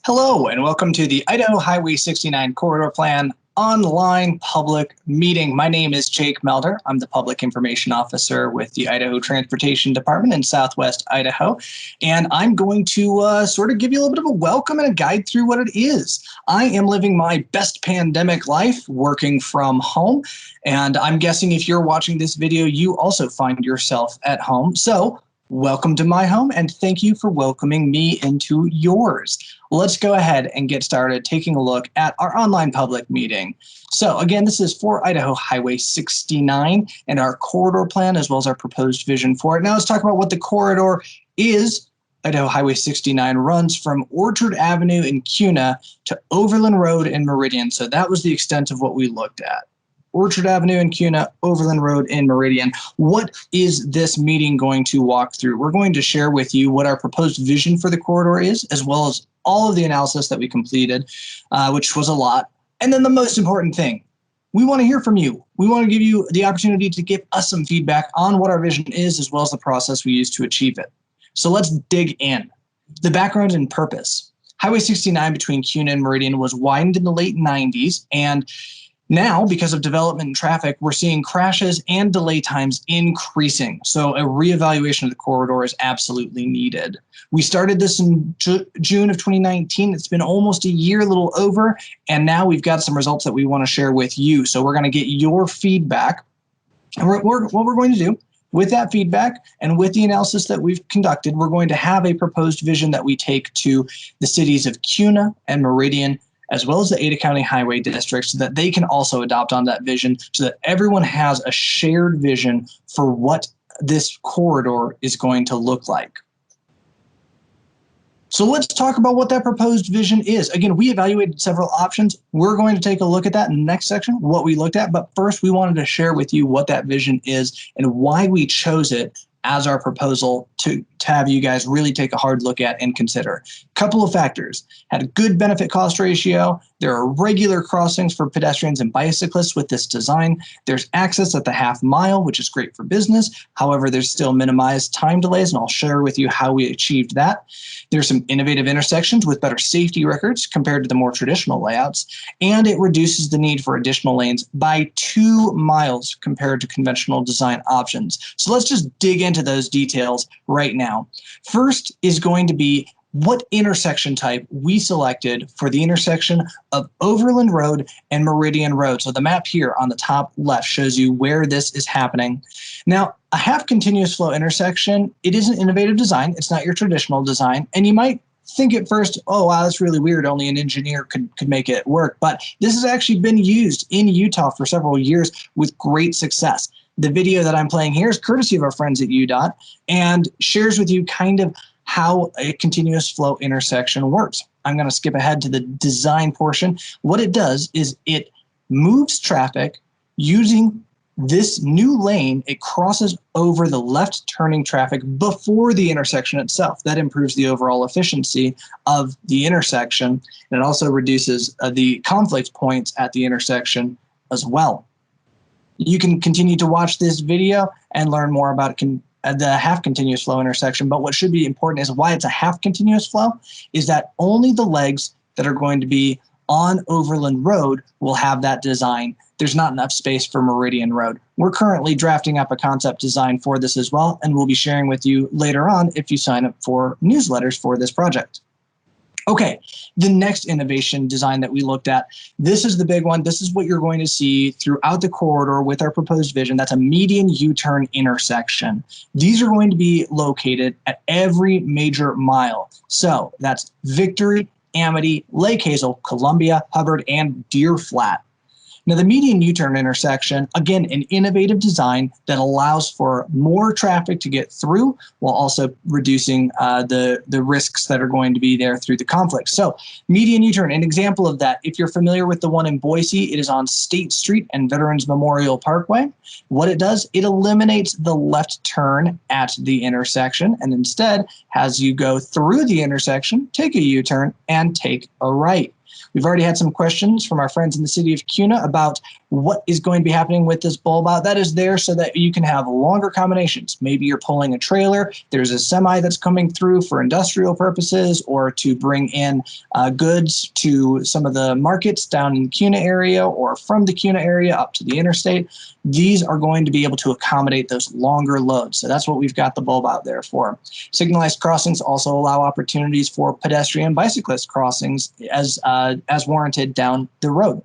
Hello and welcome to the Idaho Highway 69 Corridor Plan online public meeting. My name is Jake Melder. I'm the Public Information Officer with the Idaho Transportation Department in Southwest Idaho. And I'm going to sort of give you a little bit of a welcome and a guide through what it is. I am living my best pandemic life working from home. And I'm guessing if you're watching this video, you also find yourself at home. So welcome to my home and thank you for welcoming me into yours. Let's go ahead and get started taking a look at our online public meeting. So again, this is for Idaho Highway 69 and our corridor plan as well as our proposed vision for it. Now let's talk about what the corridor is. Idaho Highway 69 runs from Orchard Avenue in Kuna to Overland Road in Meridian. So that was the extent of what we looked at. Orchard Avenue in Kuna, Overland Road in Meridian. What is this meeting going to walk through? We're going to share with you what our proposed vision for the corridor is, as well as all of the analysis that we completed, which was a lot. And then the most important thing, we want to hear from you. We want to give you the opportunity to give us some feedback on what our vision is, as well as the process we use to achieve it. So let's dig in. The background and purpose. Highway 69 between Kuna and Meridian was widened in the late 90s, and now, because of development and traffic, we're seeing crashes and delay times increasing. So a reevaluation of the corridor is absolutely needed. We started this in June of 2019. It's been almost a year, a little over, and now we've got some results that we want to share with you. So we're going to get your feedback. And what we're going to do with that feedback and with the analysis that we've conducted, we're going to have a proposed vision that we take to the cities of Kuna and Meridian, as well as the Ada County Highway District, so that they can also adopt on that vision, so that everyone has a shared vision for what this corridor is going to look like. So let's talk about what that proposed vision is. Again, we evaluated several options. We're going to take a look at that in the next section, what we looked at. But first, we wanted to share with you what that vision is and why we chose it as our proposal to have you guys really take a hard look at and consider. Couple of factors. Had a good benefit cost ratio. There are regular crossings for pedestrians and bicyclists with this design. There's access at the half mile, which is great for business. However, there's still minimized time delays, and I'll share with you how we achieved that. There's some innovative intersections with better safety records compared to the more traditional layouts, and it reduces the need for additional lanes by 2 miles compared to conventional design options. So let's just dig into those details right now. First is going to be what intersection type we selected for the intersection of Overland Road and Meridian Road. So the map here on the top left shows you where this is happening. Now, a half continuous flow intersection, it is an innovative design. It's not your traditional design. And you might think at first, oh, wow, that's really weird. Only an engineer could make it work. But this has actually been used in Utah for several years with great success. The video that I'm playing here is courtesy of our friends at UDOT and shares with you kind of how a continuous flow intersection works. I'm going to skip ahead to the design portion. What it does is it moves traffic using this new lane. It crosses over the left turning traffic before the intersection itself. That improves the overall efficiency of the intersection, and it also reduces the conflict points at the intersection as well. You can continue to watch this video and learn more about the half continuous flow intersection, but what should be important is why it's a half continuous flow is that only the legs that are going to be on Overland Road will have that design. There's not enough space for Meridian Road. We're currently drafting up a concept design for this as well, and we'll be sharing with you later on if you sign up for newsletters for this project. Okay, the next innovation design that we looked at, this is the big one. This is what you're going to see throughout the corridor with our proposed vision. That's a median U-turn intersection. These are going to be located at every major mile. So that's Victory, Amity, Lake Hazel, Columbia, Hubbard, and Deer Flat. Now, the median U-turn intersection, again, an innovative design that allows for more traffic to get through while also reducing the risks that are going to be there through the conflict. So median U-turn, an example of that, if you're familiar with the one in Boise, it is on State Street and Veterans Memorial Parkway. What it does, it eliminates the left turn at the intersection and instead has you go through the intersection, take a U-turn, and take a right. We've already had some questions from our friends in the city of Kuna about What is going to be happening with this bulb out? That is there so that you can have longer combinations. Maybe you're pulling a trailer, there's a semi that's coming through for industrial purposes or to bring in goods to some of the markets down in the Kuna area or from the Kuna area up to the interstate. These are going to be able to accommodate those longer loads. So that's what we've got the bulb out there for. Signalized crossings also allow opportunities for pedestrian bicyclist crossings as warranted down the road.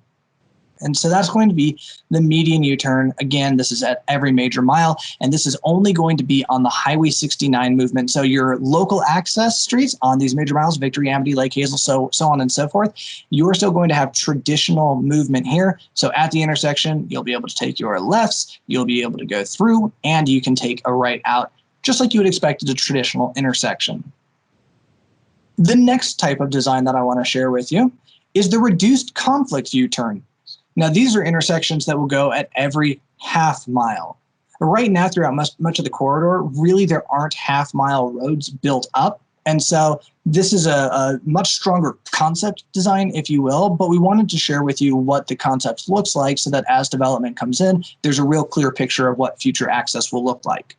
And so that's going to be the median U-turn. Again, this is at every major mile, and this is only going to be on the Highway 69 movement. So your local access streets on these major miles, Victory, Amity, Lake Hazel, so on and so forth, you're still going to have traditional movement here. So at the intersection, you'll be able to take your lefts, you'll be able to go through, and you can take a right out, just like you would expect at a traditional intersection. The next type of design that I want to share with you is the reduced conflict U-turn. Now, these are intersections that will go at every half mile. Right now, throughout much of the corridor, really there aren't half-mile roads built up. And so this is a much stronger concept design, if you will, but we wanted to share with you what the concept looks like so that as development comes in, there's a real clear picture of what future access will look like.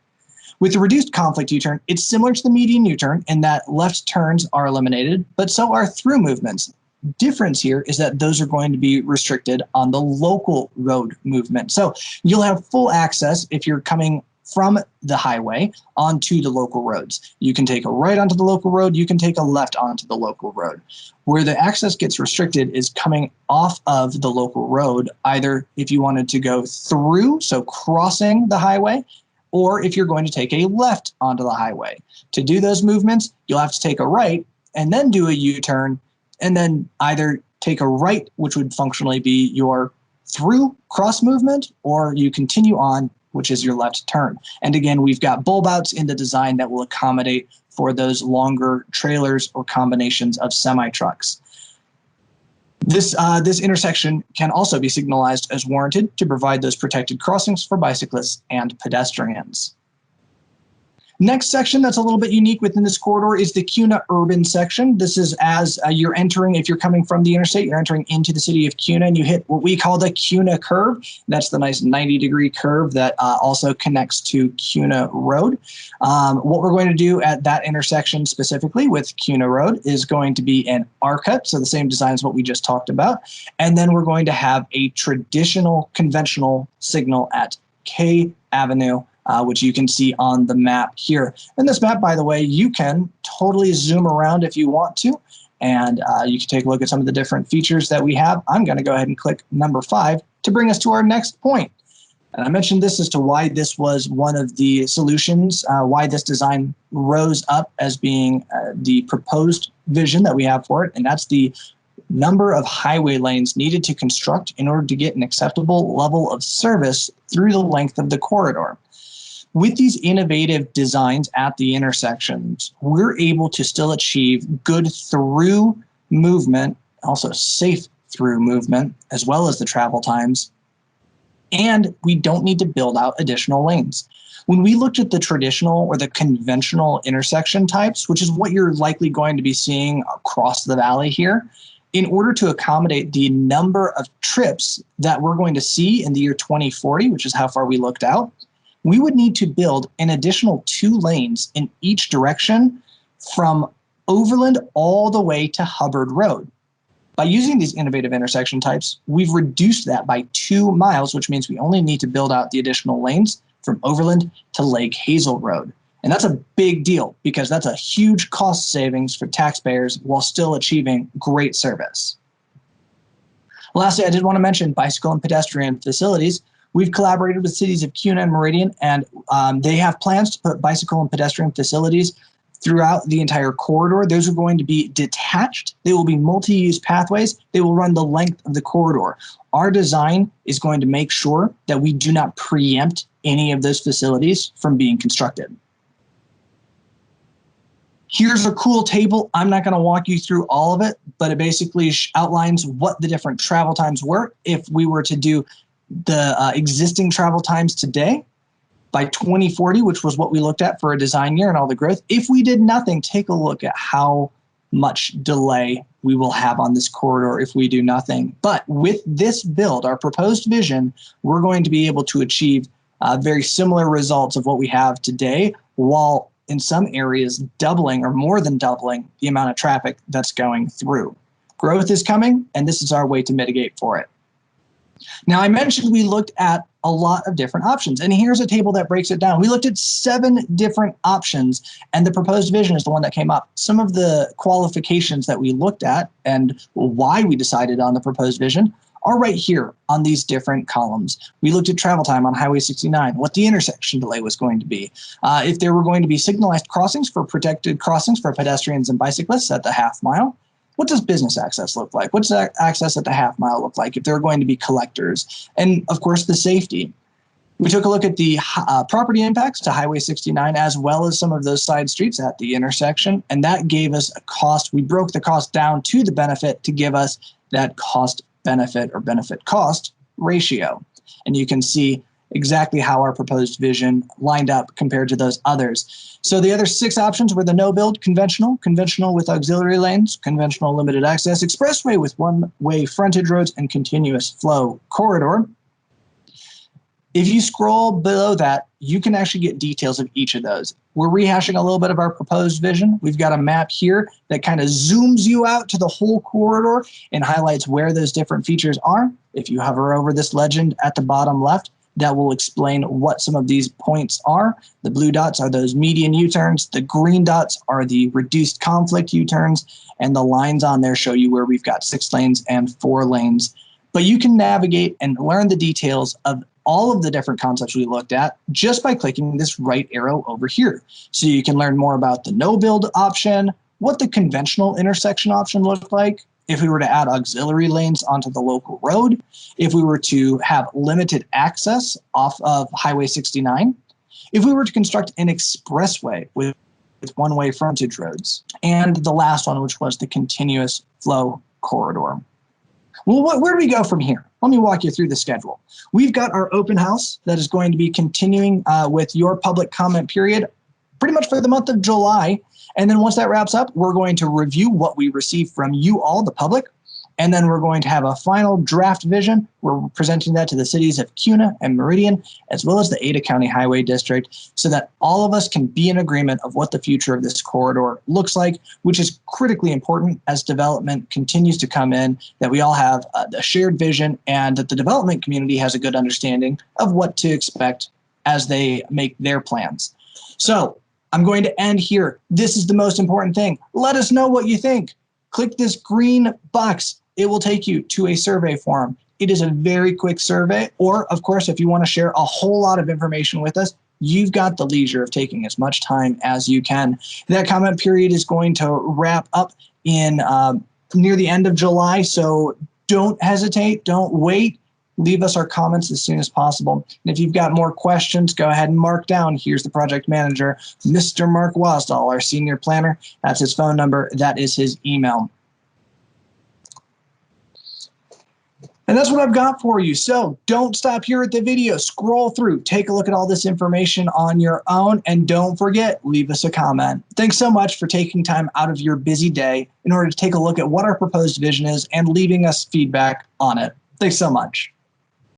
With the reduced conflict U-turn, it's similar to the median U-turn in that left turns are eliminated, but so are through movements. Difference here is that those are going to be restricted on the local road movement. So you'll have full access if you're coming from the highway onto the local roads. You can take a right onto the local road, you can take a left onto the local road. Where the access gets restricted is coming off of the local road, either if you wanted to go through, so crossing the highway, or if you're going to take a left onto the highway. To do those movements, you'll have to take a right and then do a U-turn, and then either take a right, which would functionally be your through cross movement, or you continue on, which is your left turn. And again, we've got bulb outs in the design that will accommodate for those longer trailers or combinations of semi-trucks. This intersection can also be signalized as warranted to provide those protected crossings for bicyclists and pedestrians. Next section that's a little bit unique within this corridor is the Kuna urban section. This is as you're entering, if you're coming from the interstate, you're entering into the city of Kuna and you hit what we call the Kuna curve. That's the nice 90-degree curve that also connects to Kuna Road. What we're going to do at that intersection specifically with Kuna Road is going to be an R-cut, so the same design as what we just talked about. And then we're going to have a traditional conventional signal at K Avenue, which you can see on the map here. And this map, by the way, you can totally zoom around if you want to, and you can take a look at some of the different features that we have. I'm going to go ahead and click number 5 to bring us to our next point. And I mentioned this as to why this was one of the solutions, why this design rose up as being the proposed vision that we have for it, and that's the number of highway lanes needed to construct in order to get an acceptable level of service through the length of the corridor. With these innovative designs at the intersections, we're able to still achieve good through movement, also safe through movement, as well as the travel times, and we don't need to build out additional lanes. When we looked at the traditional or the conventional intersection types, which is what you're likely going to be seeing across the valley here, in order to accommodate the number of trips that we're going to see in the year 2040, which is how far we looked out, we would need to build an additional 2 lanes in each direction from Overland all the way to Hubbard Road. By using these innovative intersection types, we've reduced that by 2 miles, which means we only need to build out the additional lanes from Overland to Lake Hazel Road. And that's a big deal because that's a huge cost savings for taxpayers while still achieving great service. Lastly, I did want to mention bicycle and pedestrian facilities. We've collaborated with cities of Kuna and Meridian, and they have plans to put bicycle and pedestrian facilities throughout the entire corridor. Those are going to be detached. They will be multi-use pathways. They will run the length of the corridor. Our design is going to make sure that we do not preempt any of those facilities from being constructed. Here's a cool table. I'm not going to walk you through all of it, but it basically outlines what the different travel times were if we were to do the existing travel times today by 2040, which was what we looked at for a design year and all the growth. If we did nothing, take a look at how much delay we will have on this corridor if we do nothing. But with this build, our proposed vision, we're going to be able to achieve very similar results of what we have today, while in some areas doubling or more than doubling the amount of traffic that's going through. Growth is coming, and this is our way to mitigate for it. Now, I mentioned we looked at a lot of different options, and here's a table that breaks it down. We looked at 7 different options, and the proposed vision is the one that came up. Some of the qualifications that we looked at and why we decided on the proposed vision are right here on these different columns. We looked at travel time on Highway 69, what the intersection delay was going to be, if there were going to be signalized crossings for protected crossings for pedestrians and bicyclists at the half mile. What does business access look like? What's that access at the half mile look like if there are going to be collectors? And of course, the safety. We took a look at the property impacts to Highway 69 as well as some of those side streets at the intersection, and that gave us a cost. We broke the cost down to the benefit to give us that cost benefit or benefit cost ratio. And you can see exactly how our proposed vision lined up compared to those others. So the other 6 options were the no build, conventional with auxiliary lanes, conventional limited access, expressway with one-way frontage roads, and continuous flow corridor. If you scroll below that, you can actually get details of each of those. We're rehashing a little bit of our proposed vision. We've got a map here that kind of zooms you out to the whole corridor and highlights where those different features are. If you hover over this legend at the bottom left, that will explain what some of these points are. The blue dots are those median U-turns. The green dots are the reduced conflict U-turns. And the lines on there show you where we've got 6 lanes and 4 lanes. But you can navigate and learn the details of all of the different concepts we looked at just by clicking this right arrow over here. So you can learn more about the no build option, what the conventional intersection option looked like, if we were to add auxiliary lanes onto the local road, if we were to have limited access off of Highway 69, if we were to construct an expressway with one-way frontage roads, and the last one, which was the continuous flow corridor. Well, where do we go from here? Let me walk you through the schedule. We've got our open house that is going to be continuing with your public comment period pretty much for the month of July. And then once that wraps up, we're going to review what we received from you all, the public, and then we're going to have a final draft vision. We're presenting that to the cities of Kuna and Meridian, as well as the Ada County Highway District, so that all of us can be in agreement of what the future of this corridor looks like, which is critically important as development continues to come in, that we all have a shared vision and that the development community has a good understanding of what to expect as they make their plans. So I'm going to end here. This is the most important thing. Let us know what you think. Click this green box. It will take you to a survey form. It is a very quick survey, or of course, if you want to share a whole lot of information with us, you've got the leisure of taking as much time as you can. That comment period is going to wrap up in near the end of July, so don't hesitate, don't wait. Leave us our comments as soon as possible. And if you've got more questions, go ahead and mark down. Here's the project manager, Mr. Mark Wasdall, our senior planner. That's his phone number. That is his email. And that's what I've got for you. So don't stop here at the video. Scroll through, take a look at all this information on your own, and don't forget, leave us a comment. Thanks so much for taking time out of your busy day in order to take a look at what our proposed vision is and leaving us feedback on it. Thanks so much.